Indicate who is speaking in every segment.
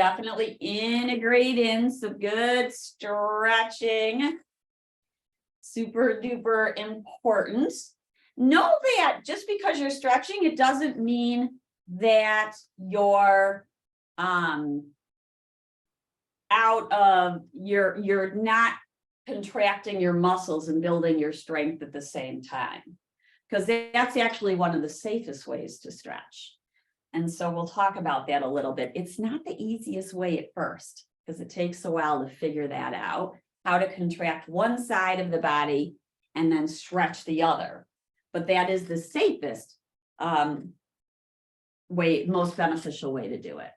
Speaker 1: definitely integrate in some good stretching. Super duper important. Know that just because you're stretching, it doesn't mean that you're you're not contracting your muscles and building your strength at the same time, because that's actually one of the safest ways to stretch. And so we'll talk about that a little bit. It's not the easiest way at first, because it takes a while to figure that out, how to contract one side of the body and then stretch the other. But that is the safest way, most beneficial way to do it.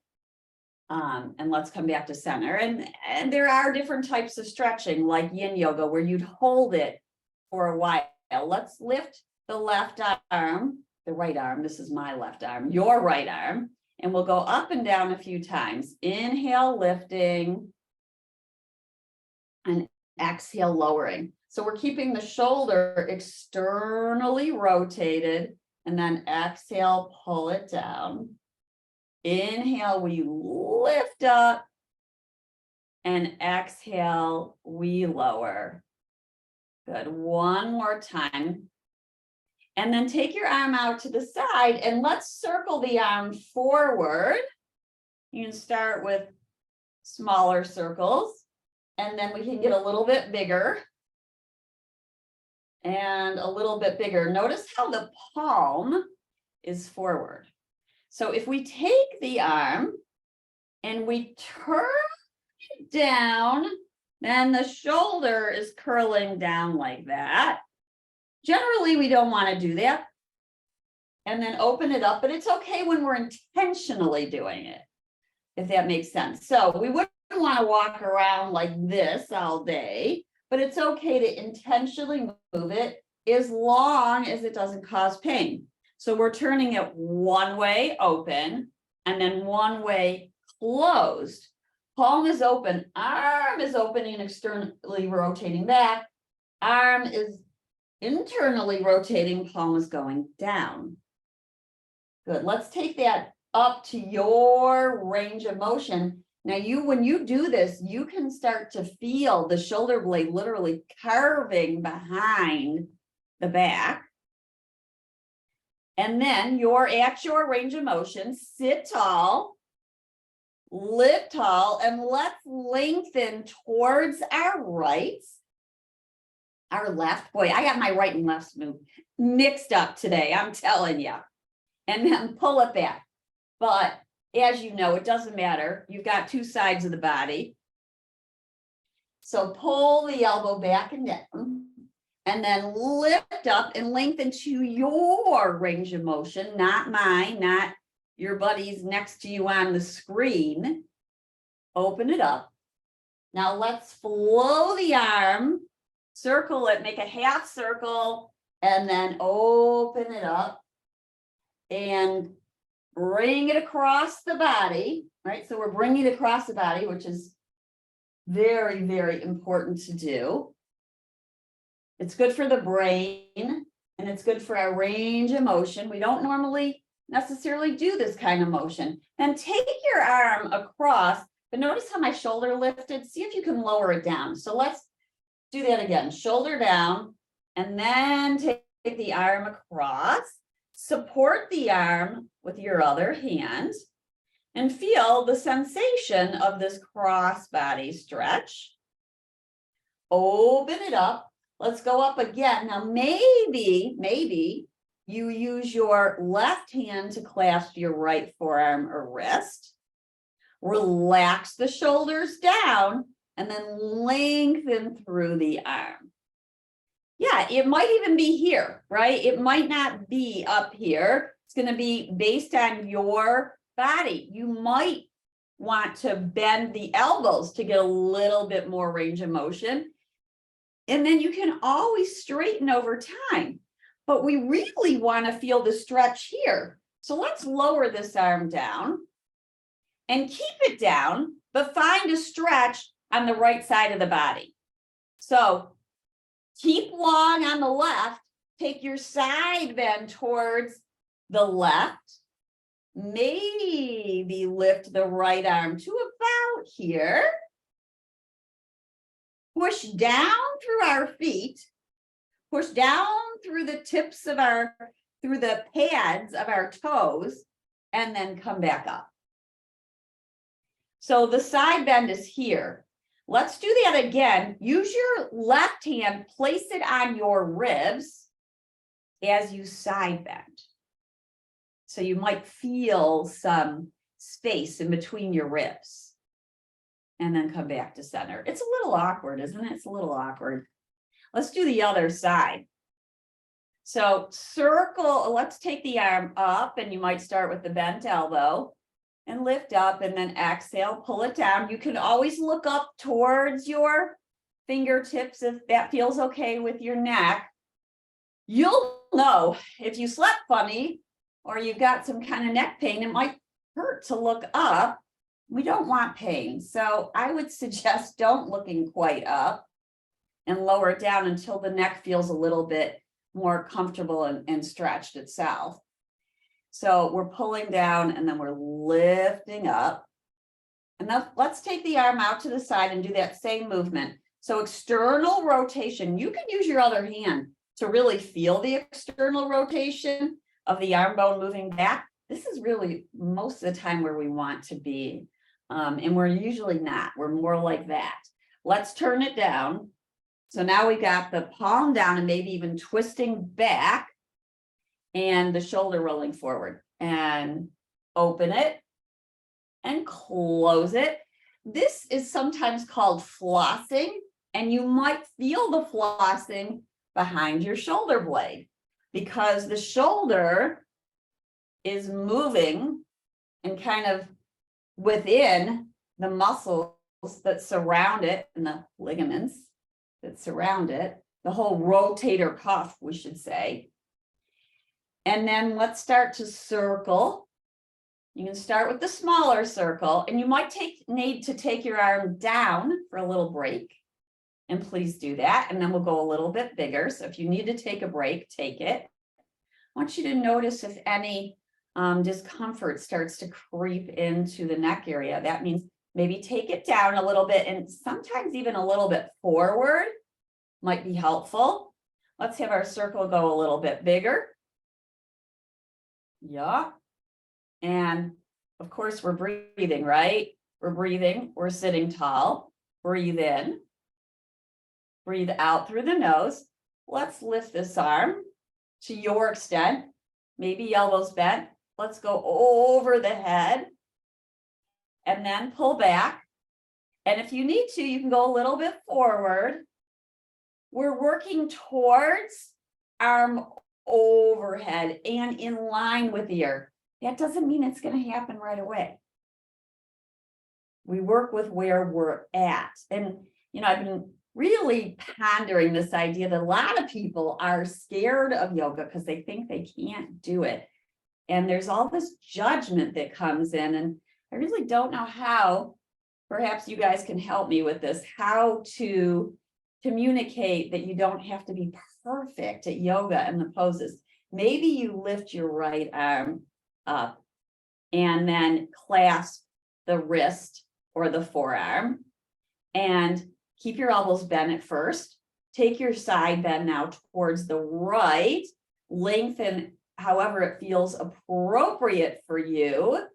Speaker 1: And let's come back to center. And there are different types of stretching, like yin yoga, where you'd hold it for a while. Let's lift the left arm, the right arm. This is my left arm, your right arm. And we'll go up and down a few times. Inhale, lifting. And exhale, lowering. So we're keeping the shoulder externally rotated, and then exhale, pull it down. Inhale, we lift up, and exhale, we lower. Good. One more time. And then take your arm out to the side, and let's circle the arm forward. You can start with smaller circles. And then we can get a little bit bigger and a little bit bigger. Notice how the palm is forward. So if we take the arm and we turn it down, then the shoulder is curling down like that. Generally, we don't want to do that. And then open it up, but it's okay when we're intentionally doing it, if that makes sense. So we wouldn't want to walk around like this all day, but it's okay to intentionally move it as long as it doesn't cause pain. So we're turning it one way open and then one way closed. Palm is open, arm is opening, externally rotating back, arm is internally rotating, palm is going down. Good. Let's take that up to your range of motion. Now, when you do this, you can start to feel the shoulder blade literally carving behind the back. And then you're at your range of motion. Sit tall, lift tall, and let's lengthen towards our right, our left. Boy, I got my right and left mixed up today, I'm telling you. And then pull it back. But as you know, it doesn't matter. You've got two sides of the body. So pull the elbow back and down, and then lift up and lengthen to your range of motion, not mine, not your buddies next to you on the screen. Open it up. Now let's flow the arm, circle it, make a half circle, and then open it up and bring it across the body, right? So we're bringing it across the body, which is very, very important to do. It's good for the brain, and it's good for our range of motion. We don't normally necessarily do this kind of motion. Then take your arm across, but notice how my shoulder lifted. See if you can lower it down. So let's do that again. Shoulder down, and then take the arm across. Support the arm with your other hand and feel the sensation of this cross body stretch. Open it up. Let's go up again. Now, maybe you use your left hand to clasp your right forearm or wrist. Relax the shoulders down and then lengthen through the arm. Yeah, it might even be here, right? It might not be up here. It's going to be based on your body. You might want to bend the elbows to get a little bit more range of motion. And then you can always straighten over time. But we really want to feel the stretch here. So let's lower this arm down and keep it down, but find a stretch on the right side of the body. So keep long on the left, take your side bend towards the left, maybe lift the right arm to here. Push down through our feet. Push down through the tips of through the pads of our toes, and then come back up. So the side bend is here. Let's do that again. Use your left hand, place it on your ribs as you side bend. So you might feel some space in between your ribs. And then come back to center. It's a little awkward, isn't it? It's a little awkward. Let's do the other side. So circle, let's take the arm up, and you might start with the bent elbow and lift up, and then exhale, pull it down. You can always look up towards your fingertips if that feels okay with your neck. You'll know if you slept funny or you've got some kind of neck pain, it might hurt to look up. We don't want pain. So I would suggest don't looking quite up and lower it down until the neck feels a little bit more comfortable and stretched itself. So we're pulling down and then we're lifting up. And then let's take the arm out to the side and do that same movement. So external rotation, you can use your other hand to really feel the external rotation of the arm bone moving back. This is really most of the time where we want to be. And we're usually not, we're more like that. Let's turn it down. So now we got the palm down and maybe even twisting back and the shoulder rolling forward, and open it and close it. This is sometimes called flossing, and you might feel the flossing behind your shoulder blade because the shoulder is moving and kind of within the muscles that surround it and the ligaments that surround it, the whole rotator cuff, we should say. And then let's start to circle. You can start with the smaller circle, and you might need to take your arm down for a little break. And please do that. And then we'll go a little bit bigger. So if you need to take a break, take it. I want you to notice if any discomfort starts to creep into the neck area. That means maybe take it down a little bit, and sometimes even a little bit forward might be helpful. Let's have our circle go a little bit bigger. Yeah. And of course, we're breathing, right? We're breathing, we're sitting tall. Breathe in, breathe out through the nose. Let's lift this arm to your extent, maybe elbows bent. Let's go over the head and then pull back. And if you need to, you can go a little bit forward. We're working towards arm overhead and in line with the earth. That doesn't mean it's going to happen right away. We work with where we're at. And, you know, I've been really pondering this idea that a lot of people are scared of yoga because they think they can't do it. And there's all this judgment that comes in, and I really don't know how, perhaps you guys can help me with this, how to communicate that you don't have to be perfect at yoga and the poses. Maybe you lift your right arm up and then clasp the wrist or the forearm and keep your elbows bent at first. Take your side bend now towards the right, lengthen however it feels appropriate for you,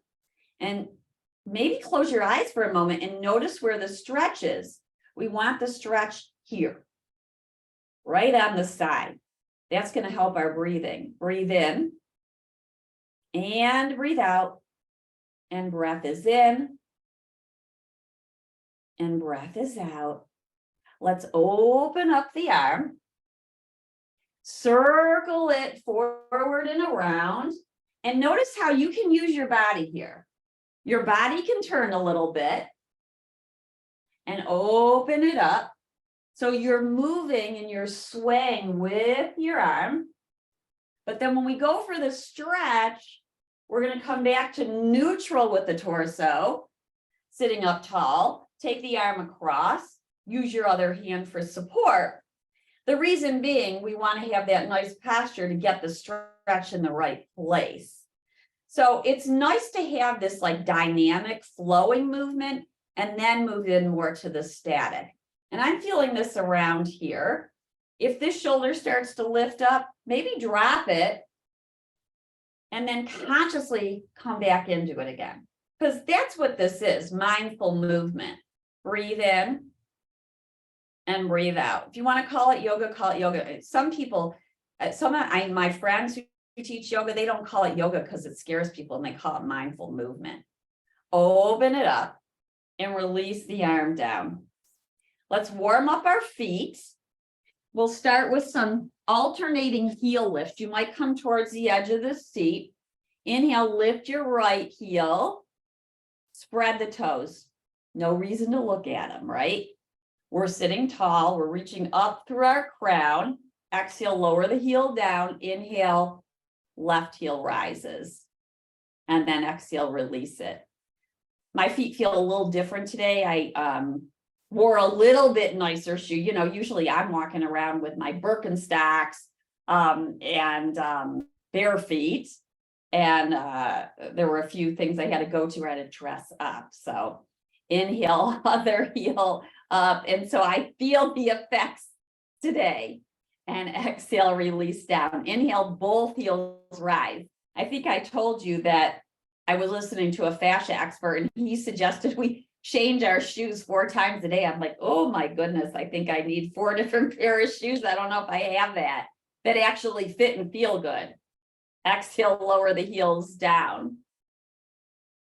Speaker 1: and maybe close your eyes for a moment and notice where the stretch is. We want the stretch here, right on the side. That's going to help our breathing. Breathe in and breathe out, and breath is in and breath is out. Let's open up the arm, circle it forward and around, and notice how you can use your body here. Your body can turn a little bit and open it up. So you're moving and you're swaying with your arm. But then when we go for the stretch, we're going to come back to neutral with the torso, sitting up tall. Take the arm across. Use your other hand for support. The reason being, we want to have that nice posture to get the stretch in the right place. So it's nice to have this like dynamic flowing movement and then move in more to the static. And I'm feeling this around here. If this shoulder starts to lift up, maybe drop it and then consciously come back into it again. Because that's what this is, mindful movement. Breathe in and breathe out. If you want to call it yoga, call it yoga. Some people, my friends who teach yoga, they don't call it yoga because it scares people and they call it mindful movement. Open it up and release the arm down. Let's warm up our feet. We'll start with some alternating heel lift. You might come towards the edge of the seat. Inhale, lift your right heel. Spread the toes. No reason to look at them, right? We're sitting tall. We're reaching up through our crown. Exhale, lower the heel down. Inhale, left heel rises. And then exhale, release it. My feet feel a little different today. I wore a little bit nicer shoe. You know, usually I'm walking around with my Birkenstocks and bare feet. And there were a few things I had to go to or I had to dress up. So inhale, other heel up. And so I feel the effects today. And exhale, release down. Inhale, both heels rise. I think I told you that I was listening to a fascia expert and he suggested we change our shoes 4 times a day. I'm like, oh my goodness, I think I need 4 different pairs of shoes. I don't know if I have that actually fit and feel good. Exhale, lower the heels down.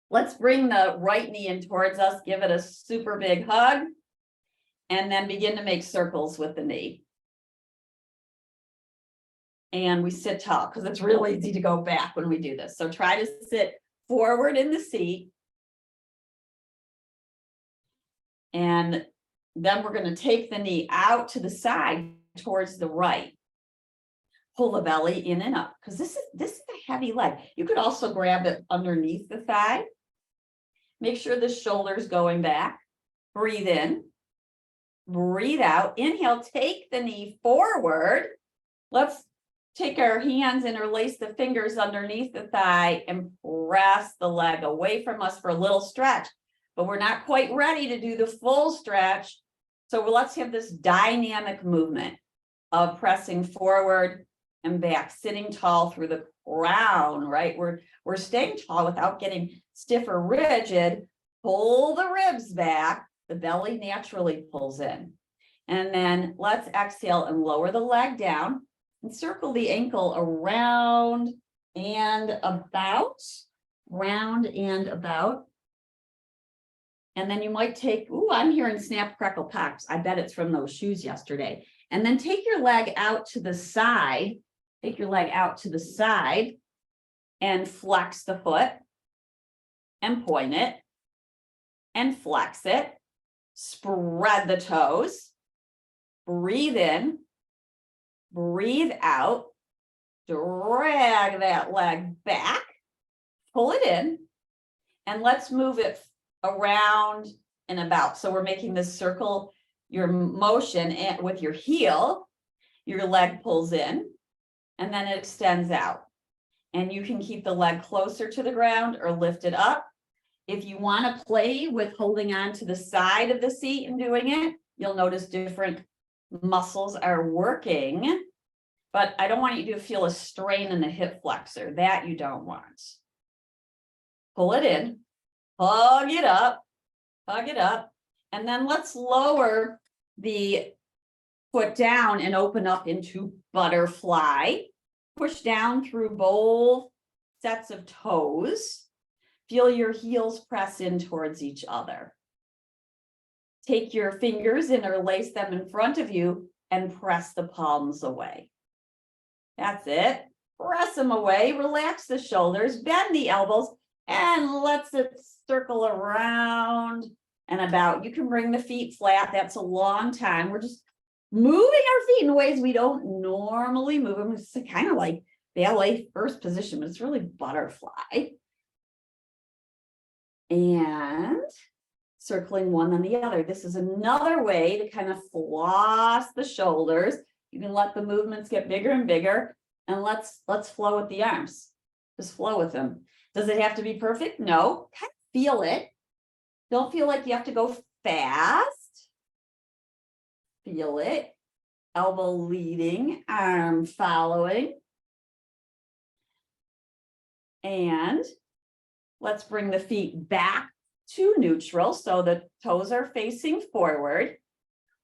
Speaker 1: Let's bring the right knee in towards us. Give it a super big hug. And then begin to make circles with the knee. And we sit tall because it's real easy to go back when we do this. So try to sit forward in the seat. And then we're going to take the knee out to the side towards the right. Pull the belly in and up because this is a heavy leg. You could also grab it underneath the thigh. Make sure the shoulder's going back. Breathe in. Breathe out. Inhale, take the knee forward. Let's take our hands, interlace the fingers underneath the thigh and press the leg away from us for a little stretch. But we're not quite ready to do the full stretch. So let's have this dynamic movement of pressing forward and back, sitting tall through the crown, right? We're staying tall without getting stiff or rigid. Pull the ribs back. The belly naturally pulls in. And then let's exhale and lower the leg down and circle the ankle around and about, round and about. And then you might take, I'm hearing snap, crackle, pops. I bet it's from those shoes yesterday. And then take your leg out to the side. Take your leg out to the side and flex the foot and point it and flex it. Spread the toes. Breathe in. Breathe out. Drag that leg back. Pull it in. And let's move it around and about. So we're making this circle, your motion and with your heel, your leg pulls in and then it extends out. And you can keep the leg closer to the ground or lift it up. If you want to play with holding on to the side of the seat and doing it, you'll notice different muscles are working. But I don't want you to feel a strain in the hip flexor. That you don't want. Pull it in. Hug it up, and then let's lower the foot down and open up into butterfly. Push down through both sets of toes. Feel your heels press in towards each other. Take your fingers, interlace them in front of you, and press the palms away. That's it. Press them away, relax the shoulders, bend the elbows, and let's it circle around and about. You can bring the feet flat. That's a long time. We're just moving our feet in ways we don't normally move them. It's kind of like ballet first position, but it's really butterfly. And circling one on the other. This is another way to kind of floss the shoulders. You can let the movements get bigger and bigger. And let's flow with the arms. Just flow with them. Does it have to be perfect? No. Kind of feel it. Don't feel like you have to go fast. Feel it. Elbow leading, arm following. And let's bring the feet back to neutral so the toes are facing forward.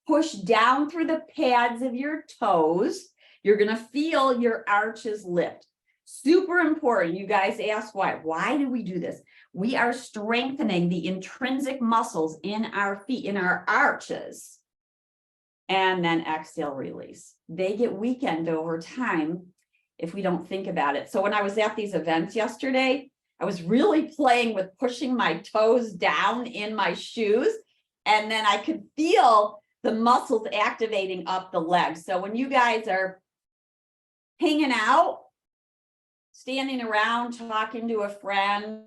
Speaker 1: Push down through the pads of your toes. You're going to feel your arches lift. Super important. You guys ask why. Why do we do this? We are strengthening the intrinsic muscles in our feet, in our arches. And then exhale, release. They get weakened over time if we don't think about it. So when I was at these events yesterday, I was really playing with pushing my toes down in my shoes. And then I could feel the muscles activating up the legs. So when you guys are hanging out, standing around, talking to a friend,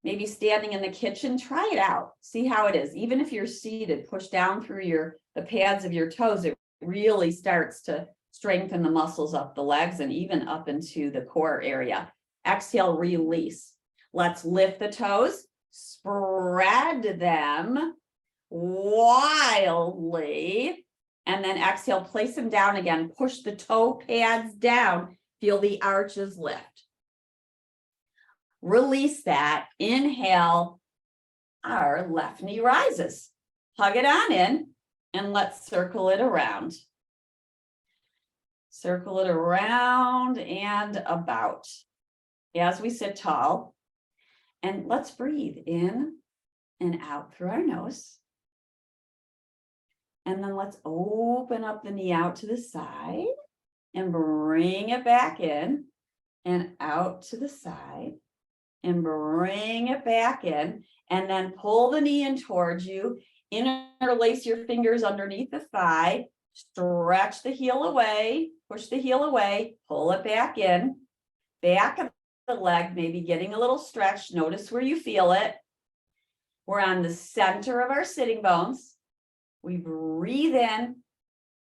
Speaker 1: maybe standing in the kitchen, try it out. See how it is. Even if you're seated, push down through the pads of your toes. It really starts to strengthen the muscles up the legs and even up into the core area. Exhale, release. Let's lift the toes, spread them wildly, and then exhale, place them down again. Push the toe pads down. Feel the arches lift. Release that. Inhale, our left knee rises. Hug it on in, and let's circle it around. Circle it around and about as we sit tall. And let's breathe in and out through our nose. And then let's open up the knee out to the side and bring it back in and out to the side and bring it back in. And then pull the knee in towards you. Interlace your fingers underneath the thigh. Stretch the heel away. Push the heel away. Pull it back in. Back of the leg, maybe getting a little stretch. Notice where you feel it. We're on the center of our sitting bones. We breathe in,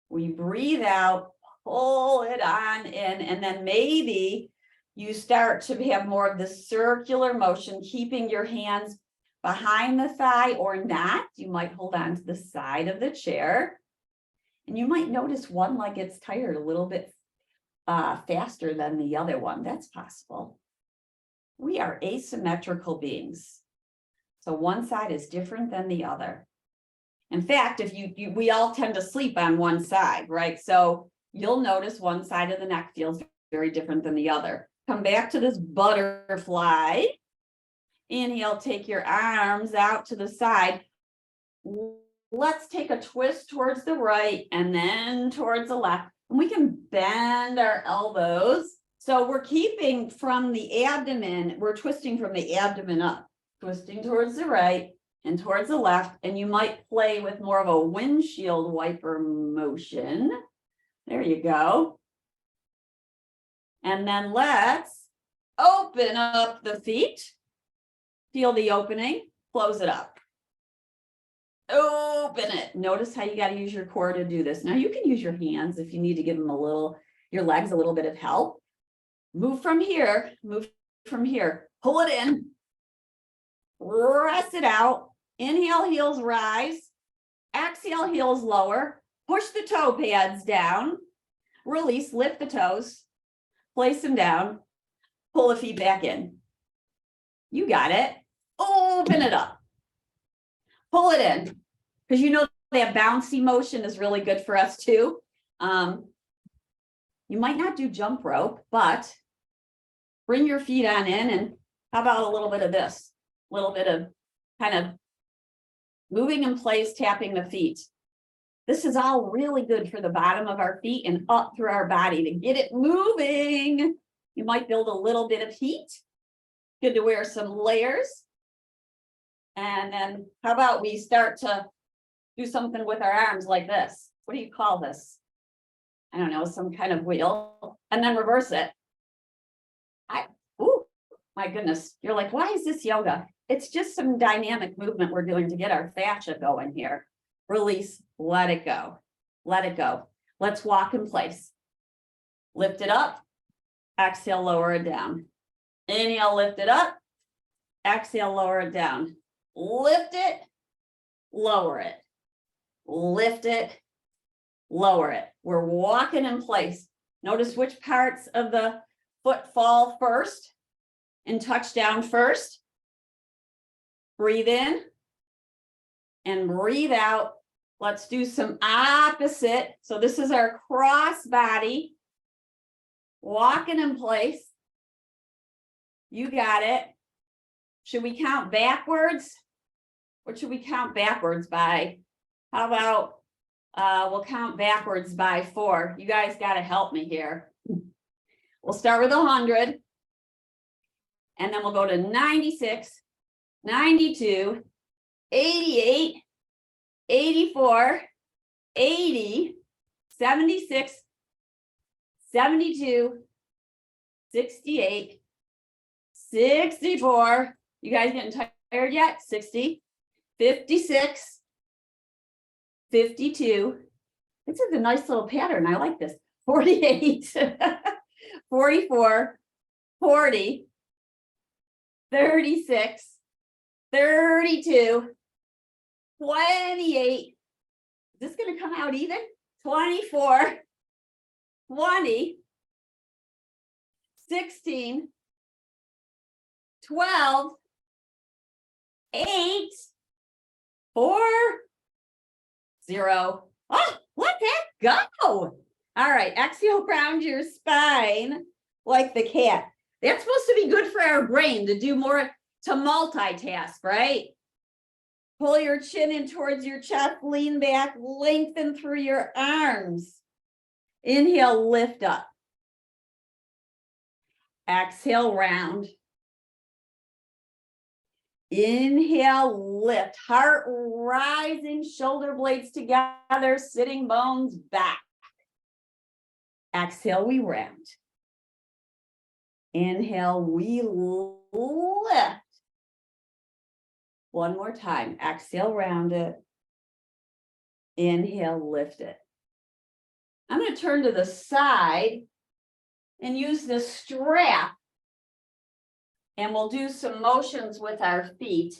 Speaker 1: we breathe out, pull it on in, and then maybe you start to have more of the circular motion, keeping your hands behind the thigh or not. You might hold on to the side of the chair, and you might notice one leg gets tired a little bit faster than the other one. That's possible. We are asymmetrical beings. So one side is different than the other. In fact, if we all tend to sleep on one side, right? So you'll notice one side of the neck feels very different than the other. Come back to this butterfly. Inhale, take your arms out to the side. Let's take a twist towards the right and then towards the left. And we can bend our elbows. So we're keeping from the abdomen, we're twisting from the abdomen up, twisting towards the right and towards the left, and you might play with more of a windshield wiper motion. There you go. And then let's open up the feet. Feel the opening, close it up. Open it. Notice how you got to use your core to do this. Now you can use your hands if you need to give them your legs a little bit of help. Move from here, pull it in, press it out. Inhale, heels rise. Exhale, heels lower. Push the toe pads down. Release, lift the toes. Place them down. Pull the feet back in. You got it. Open it up. Pull it in. Because you know that bouncy motion is really good for us too. You might not do jump rope, but bring your feet on in, and how about a little bit of this? A little bit of kind of moving in place, tapping the feet. This is all really good for the bottom of our feet and up through our body to get it moving. You might build a little bit of heat. Good to wear some layers. And then how about we start to do something with our arms like this? What do you call this? I don't know, some kind of wheel. And then reverse it. Oh, my goodness. You're like, why is this yoga? It's just some dynamic movement we're doing to get our fascia going here. Release, let it go. Let it go. Let's walk in place. Lift it up. Exhale, lower it down. Inhale, lift it up. Exhale, lower it down. Lift it. lower it, lift it, lower it. We're walking in place. Notice which parts of the foot fall first and touch down first. Breathe in and breathe out. Let's do some opposite. So this is our cross body, walking in place. You got it. Should we count backwards? What should we count backwards by? How about we'll count backwards by 4. You guys got to help me here. We'll start with 100. And then we'll go to 96, 92, 88, 84, 80, 76, 72, 68, 64. You guys getting tired yet? 60, 56, 52. This is a nice little pattern. I like this. 48, 44, 40, 36, 32, 28. Is this going to come out even? 24, 20, 16, 12, 8, 4, 0. Oh, let that go. All right, exhale, round your spine like the cat. That's supposed to be good for our brain to do more, to multitask, right? Pull your chin in towards your chest, lean back, lengthen through your arms. Inhale, lift up. Exhale, round. Inhale, lift. Heart rising, shoulder blades together, sitting bones back. Exhale, we round. Inhale, we lift. One more time. Exhale, round it. Inhale, lift it. I'm going to turn to the side and use the strap. And we'll do some motions with our feet.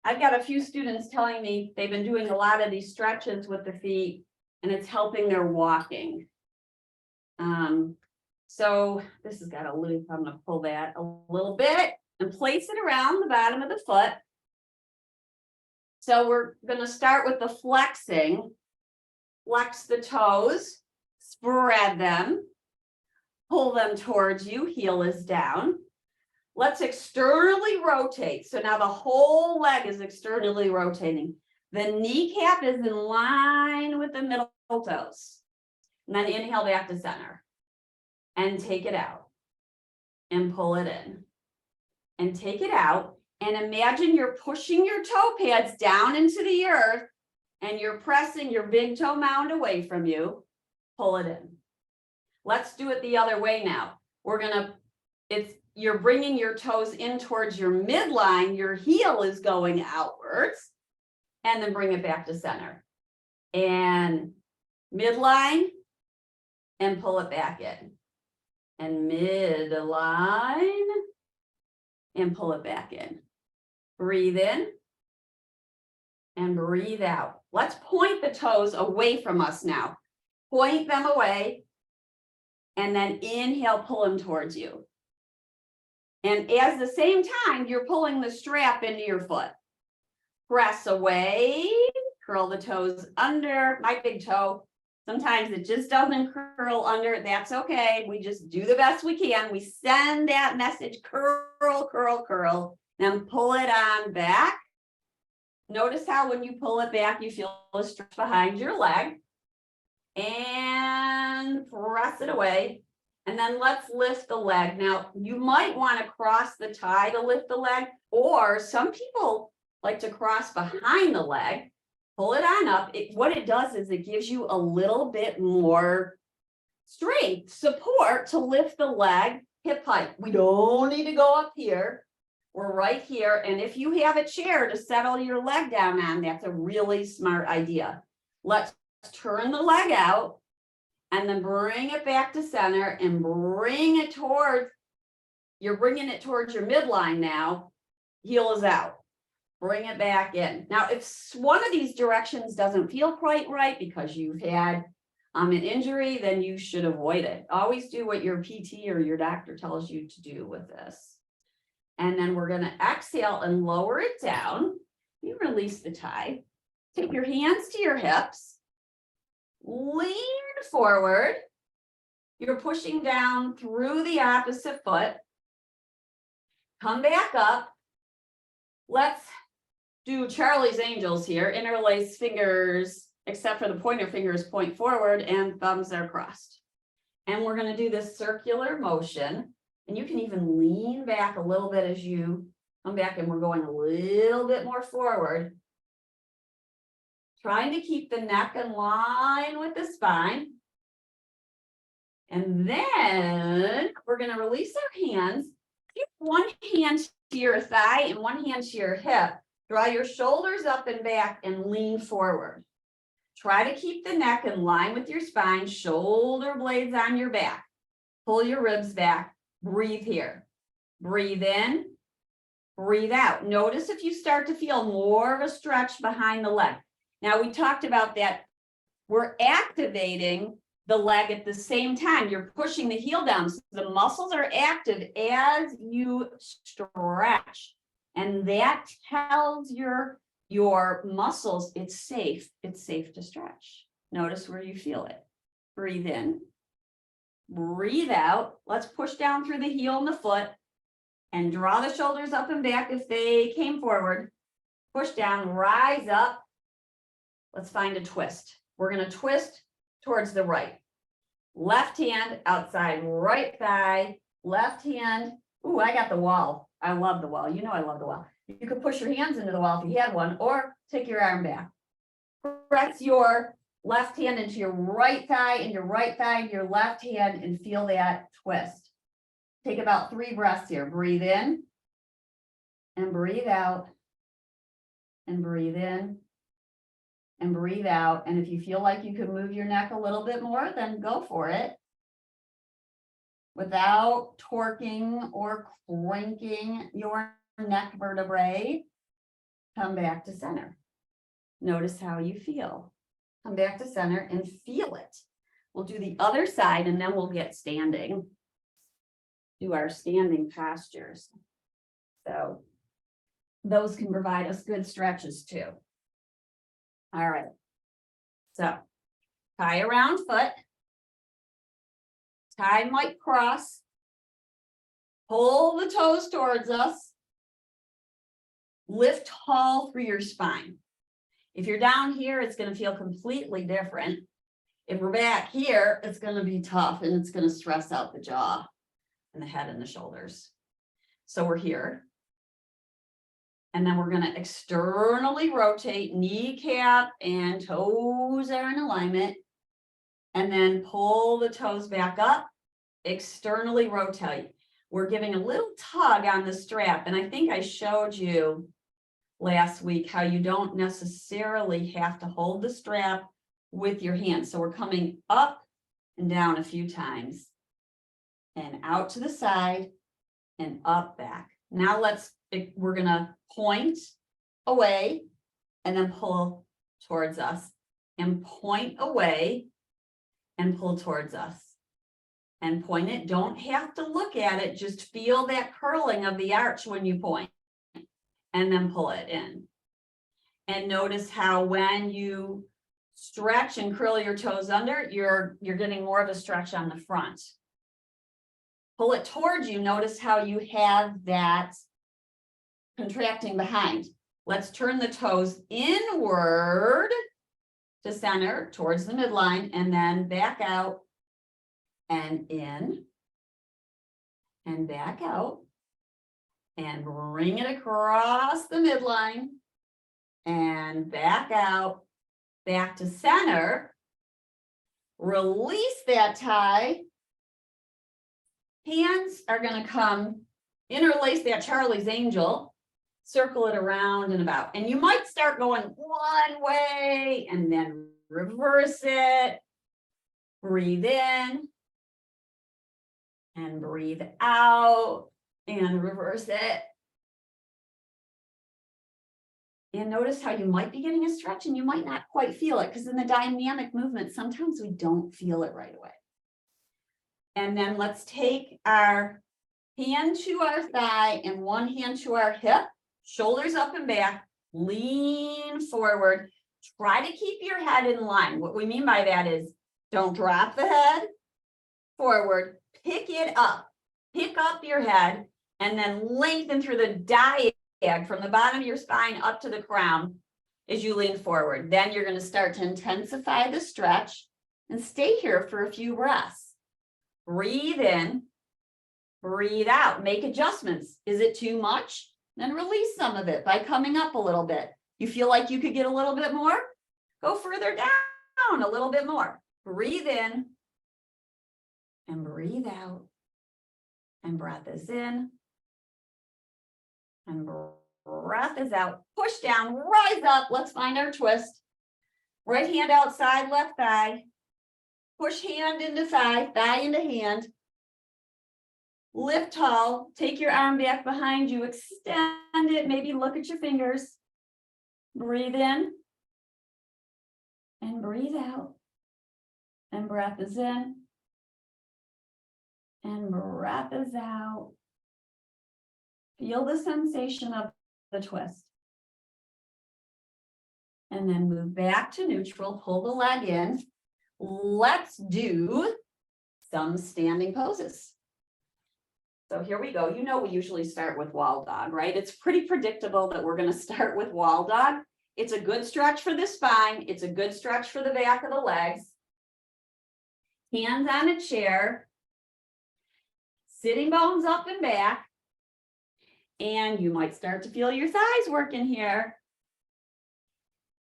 Speaker 1: I've got a few students telling me they've been doing a lot of these stretches with the feet, and it's helping their walking. So this has got a loop. I'm going to pull that a little bit and place it around the bottom of the foot. So we're going to start with the flexing. Flex the toes, spread them, pull them towards you, heel is down. Let's externally rotate. So now the whole leg is externally rotating. The kneecap is in line with the middle toes. And then inhale back to center. And take it out. And pull it in. And take it out. And imagine you're pushing your toe pads down into the earth. And you're pressing your big toe mound away from you. Pull it in. Let's do it the other way now. You're bringing your toes in towards your midline. Your heel is going outwards. And then bring it back to center. And midline. And pull it back in. And midline. And pull it back in. Breathe in. And breathe out. Let's point the toes away from us now. Point them away. And then inhale, pull them towards you. And at the same time, you're pulling the strap into your foot. Press away, curl the toes under. My big toe, sometimes it just doesn't curl under. That's okay. We just do the best we can. We send that message, curl, curl, curl. Then pull it on back. Notice how when you pull it back, you feel a stretch behind your leg. And press it away. And then let's lift the leg. Now, you might want to cross the tie to lift the leg, or some people like to cross behind the leg, pull it on up. What it does is it gives you a little bit more strength, support to lift the leg, hip height. We don't need to go up here. We're right here. And if you have a chair to settle your leg down on, that's a really smart idea. Let's turn the leg out and then bring it back to center and bring it towards, you're bringing it towards your midline now. Heel is out. Bring it back in. Now, if one of these directions doesn't feel quite right because you've had an injury, then you should avoid it. Always do what your PT or your doctor tells you to do with this. And then we're going to exhale and lower it down. You release the tie. Take your hands to your hips. Lean forward. You're pushing down through the opposite foot. Come back up. Let's do Charlie's Angels here. Interlace fingers, except for the pointer fingers point forward and thumbs are crossed. And we're going to do this circular motion. And you can even lean back a little bit as you come back, and we're going a little bit more forward. Trying to keep the neck in line with the spine. And then we're going to release our hands. Keep one hand to your thigh and one hand to your hip. Draw your shoulders up and back and lean forward. Try to keep the neck in line with your spine, shoulder blades on your back. Pull your ribs back. Breathe here. Breathe in. Breathe out. Notice if you start to feel more of a stretch behind the leg. Now, we talked about that. We're activating the leg at the same time. You're pushing the heel down. So the muscles are active as you stretch. And that tells your muscles it's safe. It's safe to stretch. Notice where you feel it. Breathe in. Breathe out. Let's push down through the heel and the foot and draw the shoulders up and back if they came forward. Push down, rise up. Let's find a twist. We're going to twist towards the right. Left hand outside right thigh. Left hand. Ooh, I got the wall. I love the wall. You know I love the wall. You could push your hands into the wall if you had one, or take your arm back. Press your left hand into your right thigh and your right thigh into your left hand and feel that twist. Take about 3 breaths here. Breathe in and breathe out and breathe in and breathe out. And if you feel like you can move your neck a little bit more, then go for it. Without torquing or cranking your neck vertebrae, come back to center. Notice how you feel. Come back to center and feel it. We'll do the other side and then we'll get standing. Do our standing postures. So those can provide us good stretches too. All right. So tie around foot. Tie might cross. Pull the toes towards us. Lift tall through your spine. If you're down here, it's going to feel completely different. If we're back here, it's going to be tough and it's going to stress out the jaw and the head and the shoulders. So we're here. And then we're going to externally rotate, kneecap and toes are in alignment. And then pull the toes back up, externally rotate. We're giving a little tug on the strap. And I think I showed you last week how you don't necessarily have to hold the strap with your hands. So we're coming up and down a few times and out to the side and up back. Now we're going to point away and then pull towards us and point away and pull towards us and point it. Don't have to look at it. Just feel that curling of the arch when you point and then pull it in. And notice how when you stretch and curl your toes under, you're getting more of a stretch on the front. Pull it towards you. Notice how you have that contracting behind. Let's turn the toes inward to center towards the midline and then back out and in and back out and bring it across the midline and back out, back to center. Release that tie. Hands are going to come, interlace that Charlie's Angel, circle it around and about. And you might start going one way and then reverse it. Breathe in and breathe out and reverse it. And notice how you might be getting a stretch and you might not quite feel it, because in the dynamic movement, sometimes we don't feel it right away. And then let's take our hand to our thigh and one hand to our hip, shoulders up and back, lean forward. Try to keep your head in line. What we mean by that is don't drop the head forward, pick it up, pick up your head, and then lengthen through the diag from the bottom of your spine up to the crown as you lean forward. Then you're going to start to intensify the stretch and stay here for a few breaths. Breathe in, breathe out, make adjustments. Is it too much? Then release some of it by coming up a little bit. You feel like you could get a little bit more? Go further down a little bit more. Breathe in and breathe out. And breath is in and breath is out. Push down, rise up. Let's find our twist. Right hand outside, left thigh. Push hand into thigh, thigh into hand. Lift tall, take your arm back behind you, extend it, maybe look at your fingers. Breathe in and breathe out. And breath is in and breath is out. Feel the sensation of the twist. And then move back to neutral, pull the leg in. Let's do some standing poses. So here we go. You know, we usually start with wall dog, right? It's pretty predictable that we're going to start with wall dog. It's a good stretch for the spine. It's a good stretch for the back of the legs. Hands on a chair. Sitting bones up and back. And you might start to feel your thighs working here.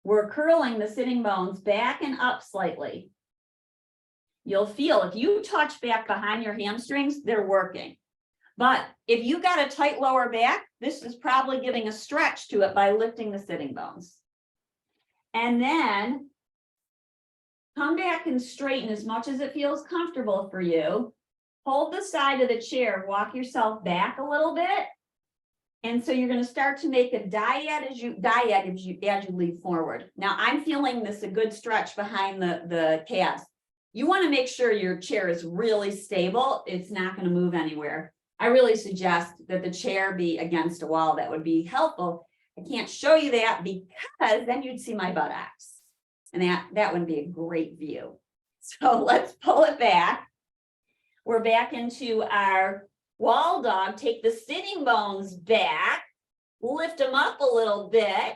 Speaker 1: We're curling the sitting bones back and up slightly. You'll feel if you touch back behind your hamstrings, they're working. But if you got a tight lower back, this is probably giving a stretch to it by lifting the sitting bones. And then come back and straighten as much as it feels comfortable for you. Hold the side of the chair, walk yourself back a little bit. And so you're going to start to make a diag as you lean forward. Now I'm feeling this a good stretch behind the calves. You want to make sure your chair is really stable. It's not going to move anywhere. I really suggest that the chair be against a wall. That would be helpful. I can't show you that because then you'd see my buttocks. And that would be a great view. So let's pull it back. We're back into our wall dog. Take the sitting bones back, lift them up a little bit,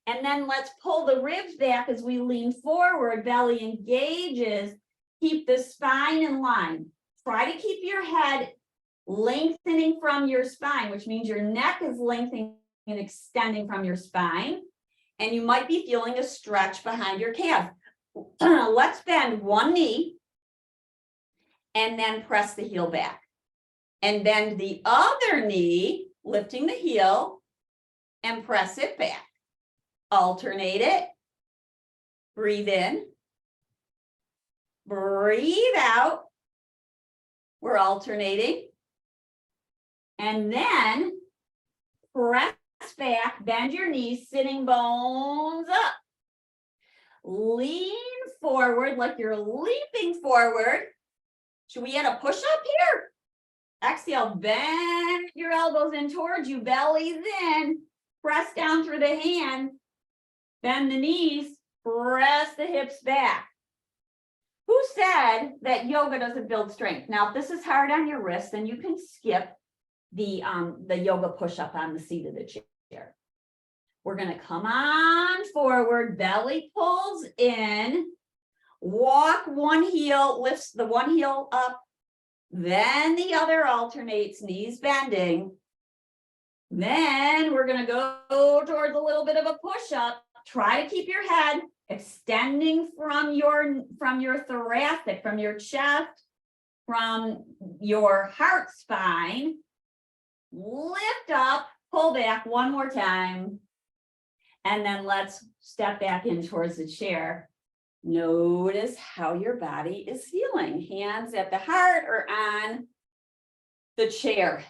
Speaker 1: and then let's pull the ribs back as we lean forward, belly engages, keep the spine in line. Try to keep your head lengthening from your spine, which means your neck is lengthening and extending from your spine, and you might be feeling a stretch behind your calf. Let's bend one knee and then press the heel back. And bend the other knee, lifting the heel, and press it back. Alternate it. Breathe in. Breathe out. We're alternating. And then press back, bend your knees, sitting bones up. Lean forward like you're leaping forward. Should we add a push-up here? Exhale, bend your elbows in towards you, bellies in, press down through the hand, bend the knees, press the hips back. Who said that yoga doesn't build strength? Now, if this is hard on your wrist, then you can skip the yoga push-up on the seat of the chair. We're going to come on forward, belly pulls in, walk one heel, lifts the one heel up, then the other alternates, knees bending. Then we're going to go towards a little bit of a push-up. Try to keep your head extending from your thoracic, from your chest, from your heart spine. Lift up, pull back one more time. And then let's step back in towards the chair. Notice how your body is feeling. Hands at the heart or on the chair.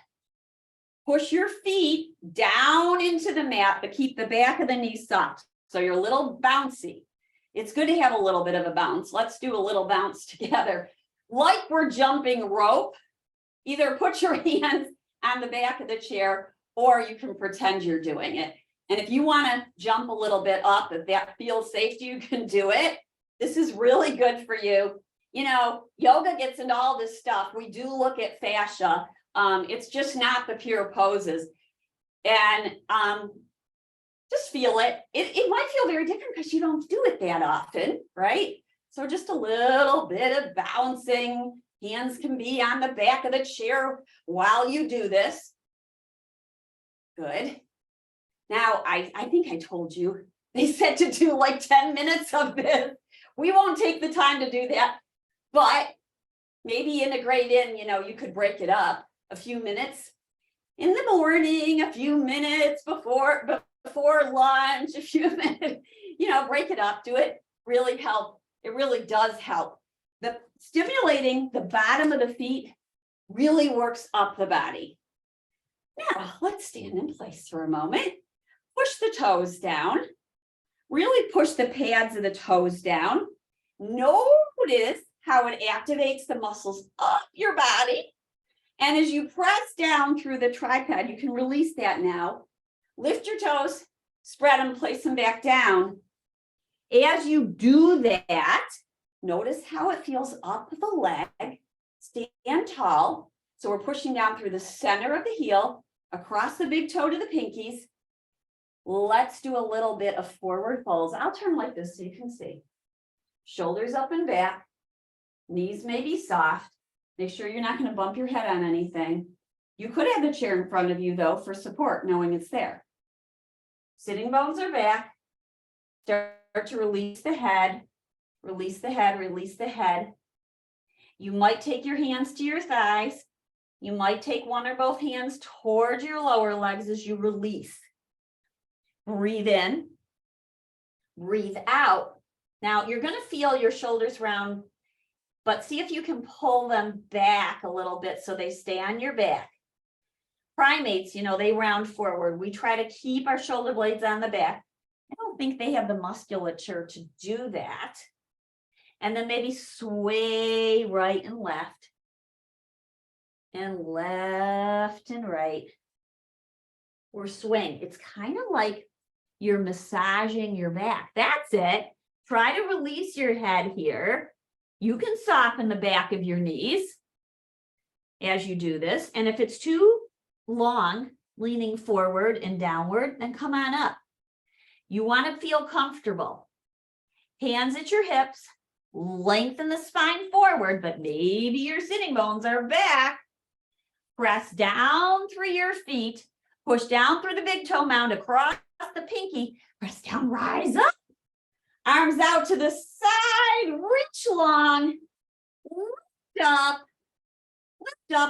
Speaker 1: Push your feet down into the mat, but keep the back of the knee soft. So you're a little bouncy. It's good to have a little bit of a bounce. Let's do a little bounce together. Like we're jumping rope, either put your hands on the back of the chair, or you can pretend you're doing it. And if you want to jump a little bit up, if that feels safe to you, can do it. This is really good for you. You know, yoga gets into all this stuff. We do look at fascia. It's just not the pure poses. And just feel it. It might feel very different because you don't do it that often, right? So just a little bit of bouncing. Hands can be on the back of the chair while you do this. Good. Now, I think I told you, they said to do like 10 minutes of this. We won't take the time to do that, but maybe integrate in, you know, you could break it up a few minutes in the morning, a few minutes before lunch, a few minutes, you know, break it up, do it, really help. It really does help. The stimulating the bottom of the feet really works up the body. Now, let's stand in place for a moment. Push the toes down. Really push the pads of the toes down. Notice how it activates the muscles up your body. And as you press down through the tripod, you can release that now. Lift your toes, spread them, place them back down. As you do that, notice how it feels up the leg. Stand tall. So we're pushing down through the center of the heel, across the big toe to the pinkies. Let's do a little bit of forward folds. I'll turn like this so you can see. Shoulders up and back. Knees may be soft. Make sure you're not going to bump your head on anything. You could have the chair in front of you, though, for support, knowing it's there. Sitting bones are back. Start to release the head. Release the head, release the head. You might take your hands to your thighs. You might take one or both hands towards your lower legs as you release. Breathe in. Breathe out. Now, you're going to feel your shoulders round, but see if you can pull them back a little bit so they stay on your back. Primates, you know, they round forward. We try to keep our shoulder blades on the back. I don't think they have the musculature to do that. And then maybe sway right and left and right. Or swing. It's kind of like you're massaging your back. That's it. Try to release your head here. You can soften the back of your knees as you do this. And if it's too long, leaning forward and downward, then come on up. You want to feel comfortable. Hands at your hips, lengthen the spine forward, but maybe your sitting bones are back. Press down through your feet, push down through the big toe mound across the pinky, press down, rise up. Arms out to the side, reach long, lift up,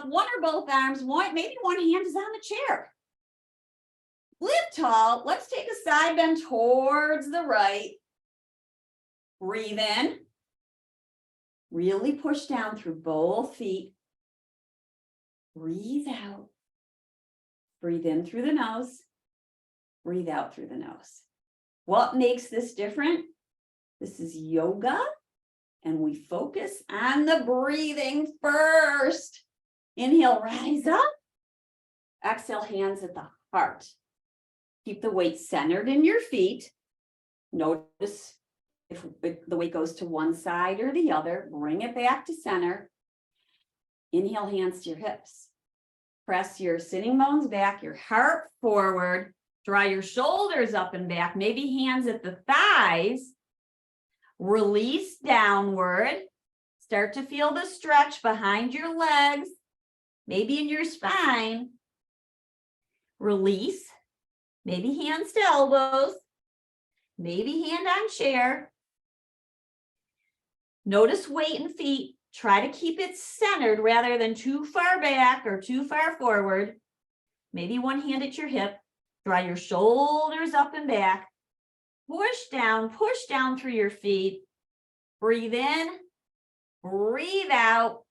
Speaker 1: one or both arms, maybe one hand is on the chair. Lift tall, let's take a side bend towards the right. Breathe in, really push down through both feet. Breathe out, breathe in through the nose, breathe out through the nose. What makes this different? This is yoga, and we focus on the breathing first. Inhale, rise up. Exhale, hands at the heart. Keep the weight centered in your feet. Notice if the weight goes to one side or the other. Bring it back to center. Inhale, hands to your hips. Press your sitting bones back, your heart forward. Draw your shoulders up and back, maybe hands at the thighs. Release downward. Start to feel the stretch behind your legs, maybe in your spine. Release. Maybe hands to elbows. Maybe hand on chair. Notice weight and feet. Try to keep it centered rather than too far back or too far forward. Maybe one hand at your hip. Draw your shoulders up and back. Push down through your feet. Breathe in, breathe out.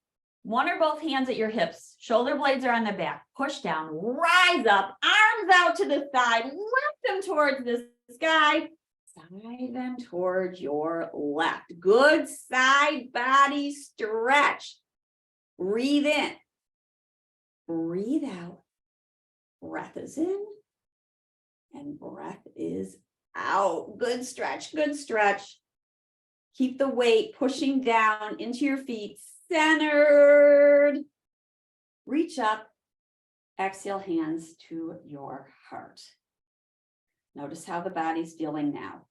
Speaker 1: one or both hands at your hips, shoulder blades are on the back, push down, rise up, arms out to the side, lift them towards the sky, side them towards your left. Good side body stretch. Breathe in, breathe out, breath is in, and breath is out. Good stretch, good stretch. Keep the weight pushing down into your feet, centered. Reach up, exhale, hands to your heart. Notice how the body's feeling now.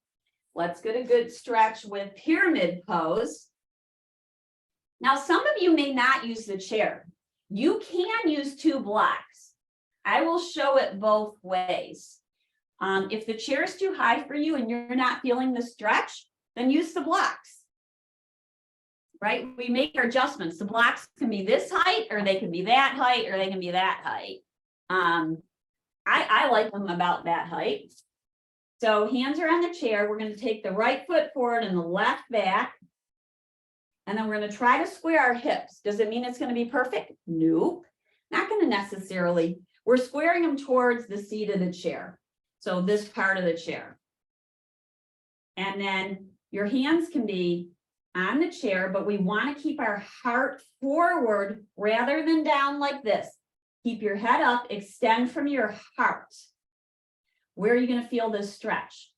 Speaker 1: Let's get a good stretch with pyramid pose. Now, some of you may not use the chair. You can use 2 blocks. I will show it both ways. If the chair is too high for you and you're not feeling the stretch, then use the blocks, right? We make our adjustments. The blocks can be this height, or they can be that height, or they can be that height. I like them about that height. So hands are on the chair. We're going to take the right foot forward and the left back. And then we're going to try to square our hips. Does it mean it's going to be perfect? Nope, not going to necessarily. We're squaring them towards the seat of the chair. So this part of the chair. And then your hands can be on the chair, but we want to keep our heart forward rather than down like this. Keep your head up, extend from your heart. Where are you going to feel this stretch?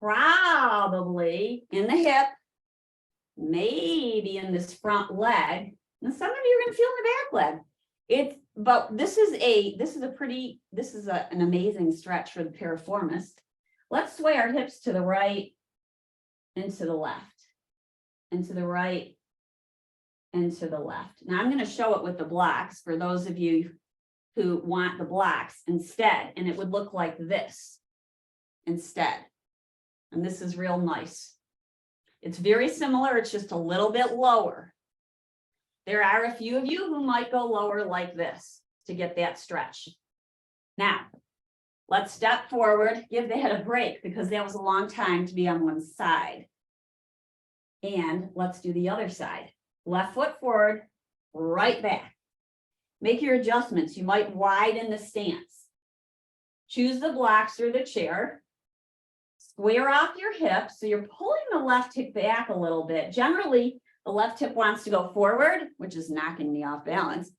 Speaker 1: Probably in the hip, maybe in this front leg. And some of you are going to feel in the back leg. But this is an amazing stretch for the piriformis. Let's sway our hips to the right and to the left, and to the right and to the left. Now I'm going to show it with the blocks for those of you who want the blocks instead, and it would look like this instead. And this is real nice. It's very similar, it's just a little bit lower. There are a few of you who might go lower like this to get that stretch. Now, let's step forward, give the head a break because that was a long time to be on one side. And let's do the other side. Left foot forward, right back. Make your adjustments. You might widen the stance. Choose the blocks through the chair. Square off your hips. So you're pulling the left hip back a little bit. Generally, the left hip wants to go forward, which is knocking me off balance.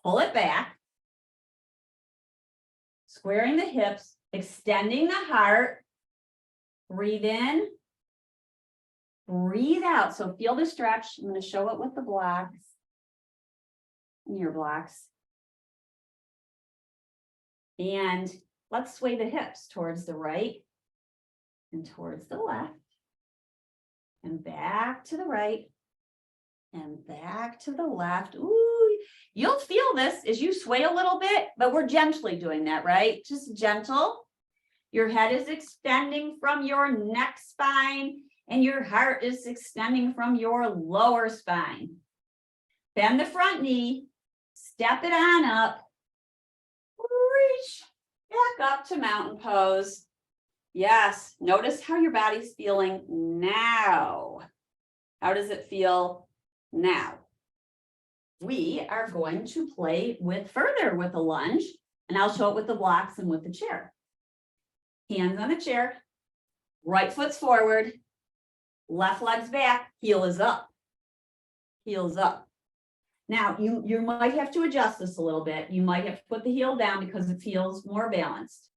Speaker 1: Pull it back. Squaring the hips, extending the heart. Breathe in. Breathe out. So feel the stretch. I'm going to show it with the blocks. And your blocks. And let's sway the hips towards the right and towards the left. And back to the right. And back to the left. Ooh, you'll feel this as you sway a little bit, but we're gently doing that, right? Just gentle. Your head is extending from your neck spine, and your heart is extending from your lower spine. Bend the front knee, step it on up, reach back up to mountain pose. Yes, notice how your body's feeling now. How does it feel now? We are going to play further with a lunge, and I'll show it with the blocks and with the chair. Hands on the chair, right foot's forward, left leg's back, heel is up. Heels up. Now, you might have to adjust this a little bit. You might have to put the heel down because it feels more balanced.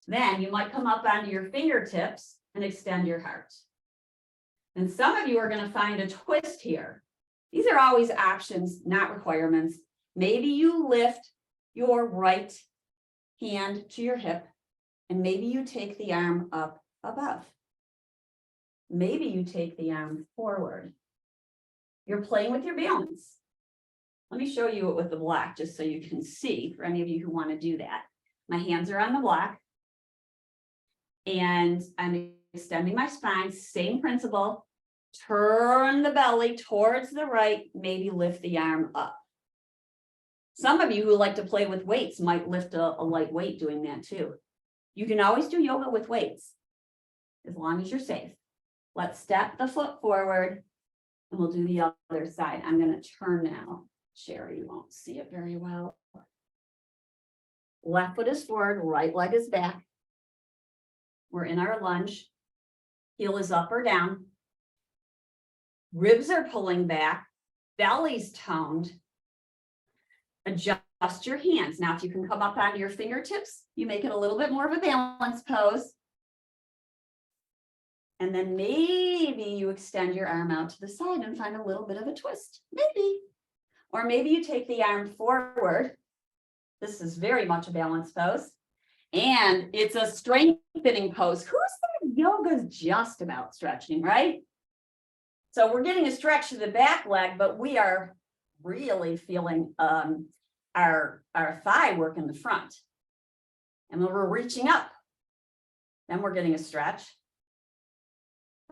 Speaker 1: Then you might come up onto your fingertips and extend your heart. And some of you are going to find a twist here. These are always options, not requirements. Maybe you lift your right hand to your hip, and maybe you take the arm up above. Maybe you take the arm forward. You're playing with your balance. Let me show you it with the block, just so you can see, for any of you who want to do that. My hands are on the block, and I'm extending my spine, same principle. Turn the belly towards the right, maybe lift the arm up. Some of you who like to play with weights might lift a light weight doing that too. You can always do yoga with weights, as long as you're safe. Let's step the foot forward, and we'll do the other side. I'm going to turn now. chair, you won't see it very well. Left foot is forward, right leg is back. We're in our lunge. Heel is up or down. Ribs are pulling back. Belly's toned. Adjust your hands. Now, if you can come up onto your fingertips, you make it a little bit more of a balance pose. And then maybe you extend your arm out to the side and find a little bit of a twist, maybe. Or maybe you take the arm forward. This is very much a balance pose. And it's a strengthening pose. Who said yoga's just about stretching, right? So we're getting a stretch to the back leg, but we are really feeling our thigh work in the front. And when we're reaching up, then we're getting a stretch.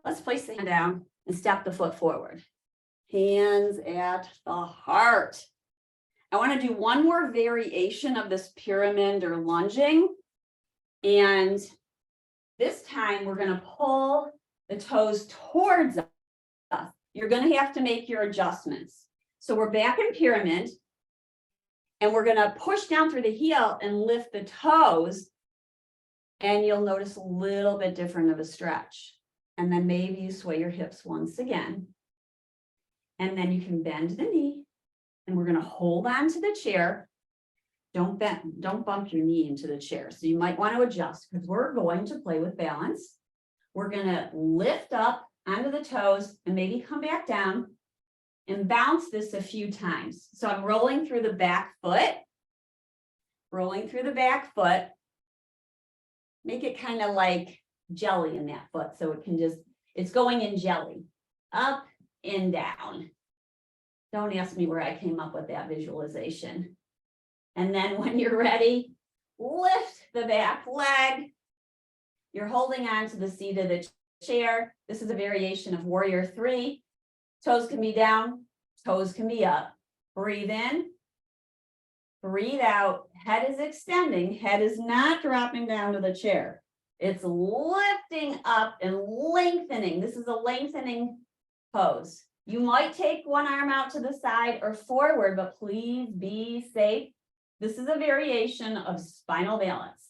Speaker 1: Let's place the hand down and step the foot forward. Hands at the heart. I want to do one more variation of this pyramid or lunging. And this time we're going to pull the toes towards us. You're going to have to make your adjustments. So we're back in pyramid. And we're going to push down through the heel and lift the toes. And you'll notice a little bit different of a stretch. And then maybe you sway your hips once again. And then you can bend the knee. And we're going to hold on to the chair. Don't bump your knee into the chair. So you might want to adjust because we're going to play with balance. We're going to lift up onto the toes and maybe come back down and bounce this a few times. So I'm rolling through the back foot. Rolling through the back foot. Make it kind of like jelly in that foot. So it can just, it's going in jelly. Up and down. Don't ask me where I came up with that visualization. And then when you're ready, lift the back leg. You're holding on to the seat of the chair. This is a variation of Warrior 3. Toes can be down, toes can be up. Breathe in, breathe out. Head is extending, head is not dropping down to the chair. It's lifting up and lengthening. This is a lengthening pose. You might take one arm out to the side or forward, but please be safe. This is a variation of spinal balance.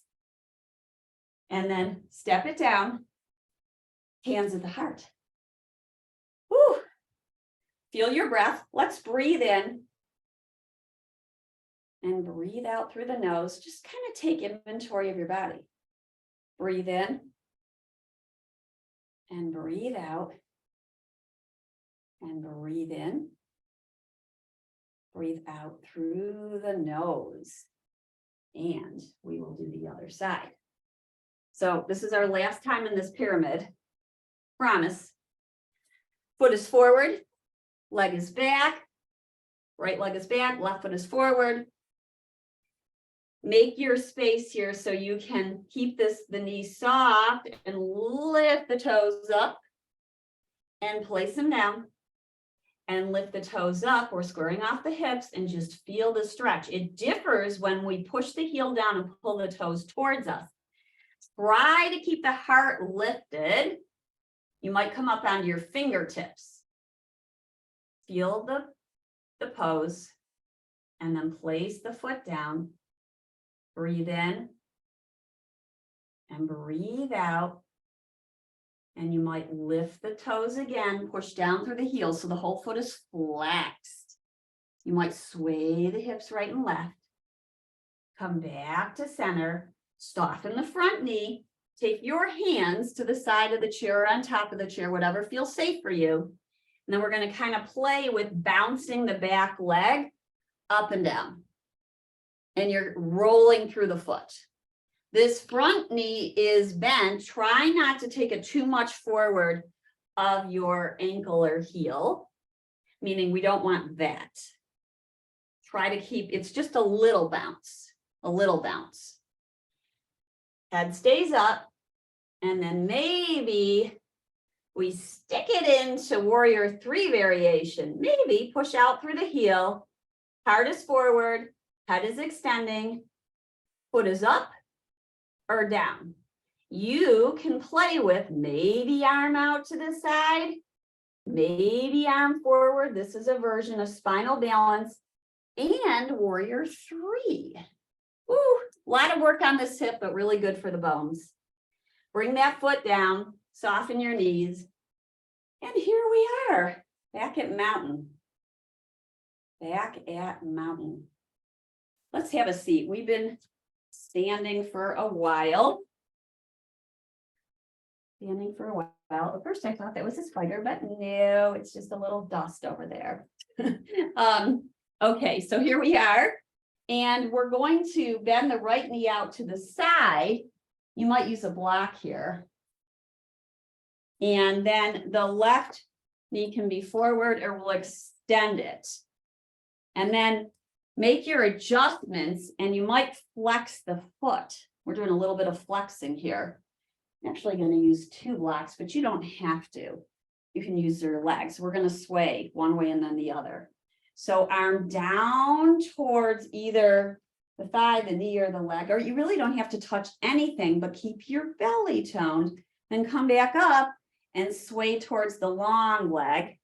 Speaker 1: And then step it down, hands at the heart. Whew. Feel your breath. Let's breathe in and breathe out through the nose. Just kind of take inventory of your body. Breathe in and breathe out and breathe in. Breathe out through the nose. And we will do the other side. So this is our last time in this pyramid. Promise. Foot is forward, leg is back, right leg is back, left foot is forward. Make your space here so you can keep the knee soft and lift the toes up and place them down and lift the toes up. We're squaring off the hips and just feel the stretch. It differs when we push the heel down and pull the toes towards us. Try to keep the heart lifted. You might come up onto your fingertips. Feel the pose and then place the foot down. Breathe in and breathe out. And you might lift the toes again, push down through the heels so the whole foot is flexed. You might sway the hips right and left. Come back to center, soften the front knee. Take your hands to the side of the chair or on top of the chair, whatever feels safe for you. And then we're going to kind of play with bouncing the back leg up and down. And you're rolling through the foot. This front knee is bent. Try not to take it too much forward of your ankle or heel, meaning we don't want that. Try to keep, it's just a little bounce, a little bounce. Head stays up, and then maybe we stick it into Warrior 3 variation. Maybe push out through the heel, heart is forward, head is extending, foot is up or down. You can play with maybe arm out to the side, maybe arm forward. This is a version of spinal balance. And warrior 3. Woo, a lot of work on this hip, but really good for the bones. Bring that foot down, soften your knees. And here we are, back at mountain. Back at mountain. Let's have a seat. We've been standing for a while. At first I thought that was a spider, but no, it's just a little dust over there. Okay, so here we are. And we're going to bend the right knee out to the side. You might use a block here. And then the left knee can be forward, or we'll extend it. And then make your adjustments, and you might flex the foot. We're doing a little bit of flexing here. I'm actually going to use 2 blocks, but you don't have to. You can use your legs. We're going to sway one way and then the other. So arm down towards either the thigh, the knee, or the leg, or you really don't have to touch anything, but keep your belly toned. Then come back up and sway towards the long leg,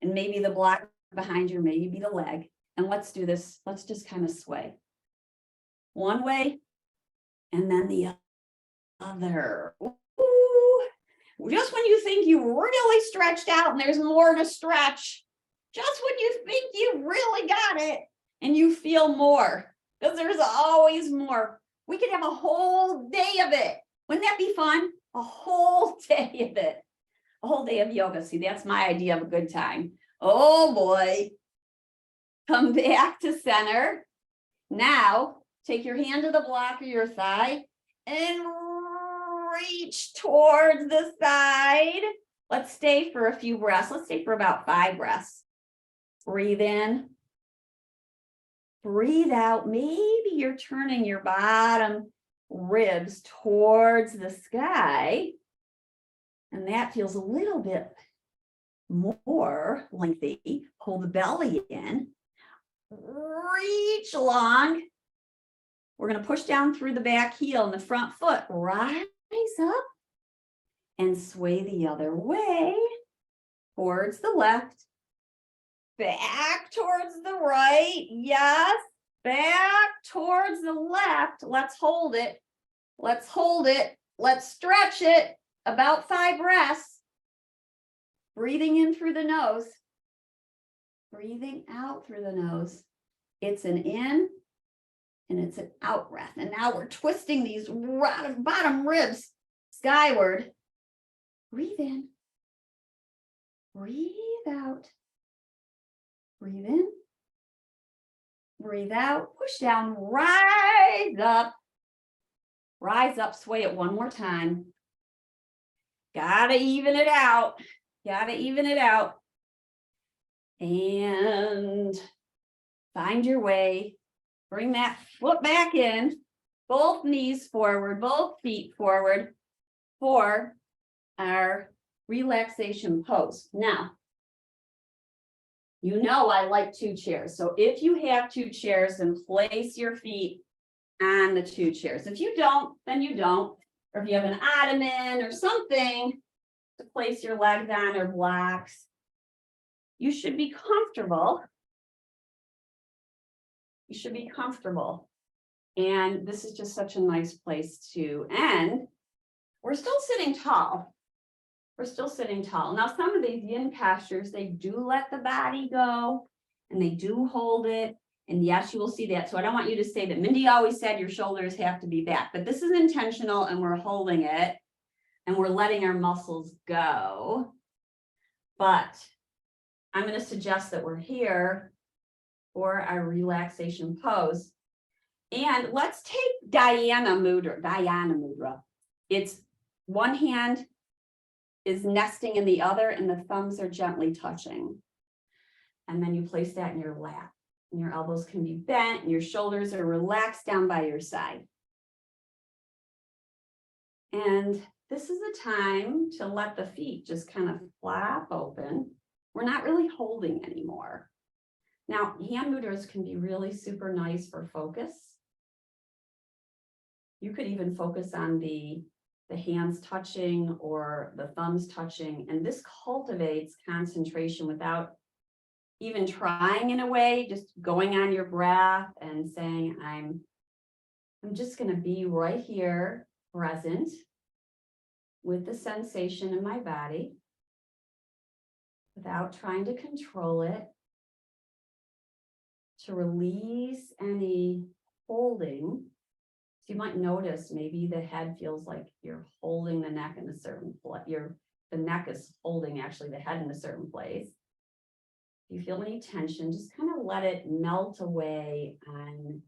Speaker 1: and maybe the block behind you, maybe the leg. And let's do this. Let's just kind of sway. One way, and then the other. Ooh. Just when you think you really stretched out and there's more to stretch, just when you think you really got it and you feel more, because there's always more. We could have a whole day of it. Wouldn't that be fun? A whole day of it. A whole day of yoga. See, that's my idea of a good time. Oh boy. Come back to center. Now, take your hand to the block or your thigh and reach towards the side. Let's stay for a few breaths. Let's stay for about 5 breaths. Breathe in. Breathe out. Maybe you're turning your bottom ribs towards the sky. And that feels a little bit more lengthy. Pull the belly in. Reach long. We're going to push down through the back heel and the front foot. Rise up and sway the other way towards the left. Back towards the right. Yes. Back towards the left. Let's hold it. Let's hold it. Let's stretch it. About 5 breaths. Breathing in through the nose. Breathing out through the nose. It's an in and it's an out breath. And now we're twisting these bottom ribs skyward. Breathe in. Breathe out. Breathe in. Breathe out. Push down. Rise up. Rise up. Sway it one more time. Gotta even it out. Gotta even it out. And find your way. Bring that foot back in. Both knees forward, both feet forward for our relaxation pose. Now, you know I like 2 chairs. So if you have 2 chairs, then place your feet on the 2 chairs. If you don't, then you don't. Or if you have an ottoman or something to place your legs on or blocks, you should be comfortable. You should be comfortable. And this is just such a nice place to end. We're still sitting tall. We're still sitting tall. Now, some of these yin postures, they do let the body go and they do hold it. And yes, you will see that. So I don't want you to say that Mindy always said your shoulders have to be back, but this is intentional and we're holding it and we're letting our muscles go. But I'm going to suggest that we're here for our relaxation pose. And let's take Dhyana Mudra. It's one hand is nesting in the other and the thumbs are gently touching. And then you place that in your lap. And your elbows can be bent and your shoulders are relaxed down by your side. And this is a time to let the feet just kind of flap open. We're not really holding anymore. Now, hand mudras can be really super nice for focus. You could even focus on the hands touching or the thumbs touching, and this cultivates concentration without even trying in a way, just going on your breath and saying, I'm just going to be right here, present with the sensation in my body without trying to control it, to release any holding. So you might notice maybe the head feels like you're holding the neck in a certain place. The neck is holding actually the head in a certain place. If you feel any tension, just kind of let it melt away on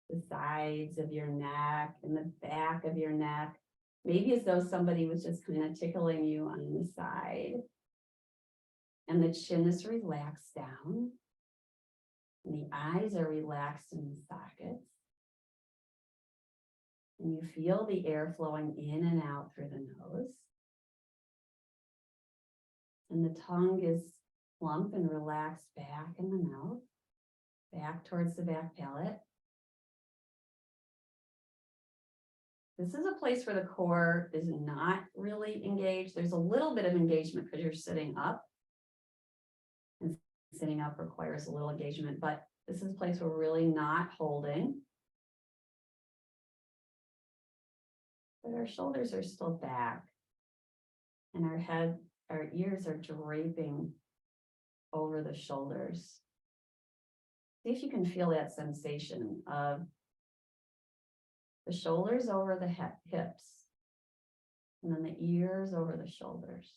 Speaker 1: the sides of your neck and the back of your neck. Maybe as though somebody was just kind of tickling you on the side. And the chin is relaxed down. And the eyes are relaxed in the sockets. And you feel the air flowing in and out through the nose. And the tongue is plump and relaxed back in the mouth, back towards the back palate. This is a place where the core is not really engaged. There's a little bit of engagement because you're sitting up. And sitting up requires a little engagement, but this is a place where we're really not holding. But our shoulders are still back. And our ears are draping over the shoulders. See if you can feel that sensation of the shoulders over the hips, and then the ears over the shoulders.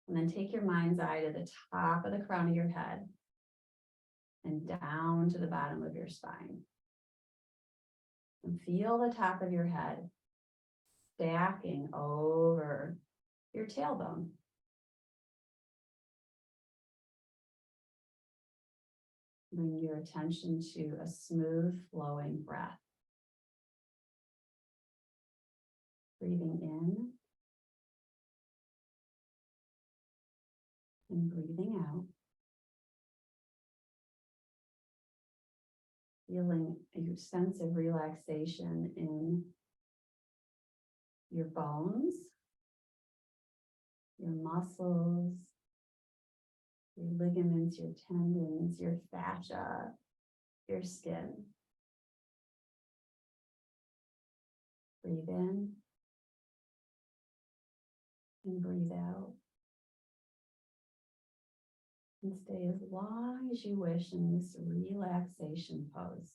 Speaker 1: And then take your mind's eye to the top of the crown of your head and down to the bottom of your spine. And feel the top of your head stacking over your tailbone. Bring your attention to a smooth flowing breath. Breathing in and breathing out. Feeling a sense of relaxation in your bones, your muscles, your ligaments, your tendons, your fascia, your skin. Breathe in and breathe out. And stay as long as you wish in this relaxation pose,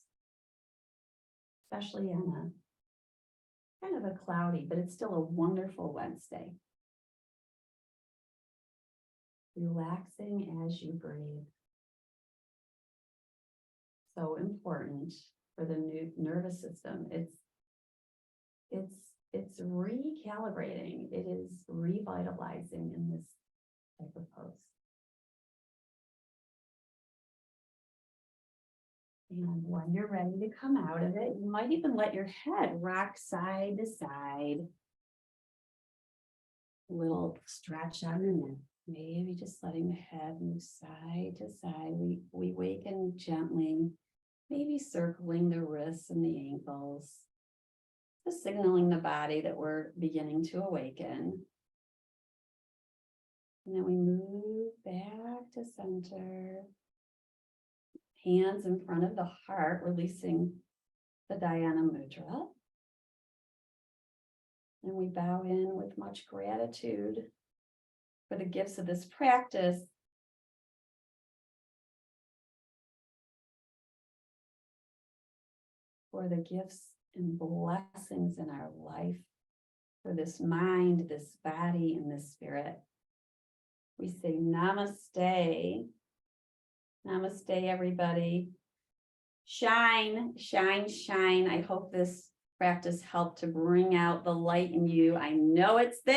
Speaker 1: especially on a kind of a cloudy, but it's still a wonderful Wednesday. Relaxing as you breathe. So important for the nervous system. It's recalibrating. It is revitalizing in this type of pose. And when you're ready to come out of it, you might even let your head rock side to side. A little stretch on your neck. Maybe just letting the head move side to side. We waken gently, maybe circling the wrists and the ankles, just signaling the body that we're beginning to awaken. And then we move back to center. Hands in front of the heart, releasing the Dhyana Mudra. And we bow in with much gratitude for the gifts of this practice. For the gifts and blessings in our life, for this mind, this body, and this spirit. We say namaste. Namaste, everybody. Shine, shine, shine. I hope this practice helped to bring out the light in you. I know it's there.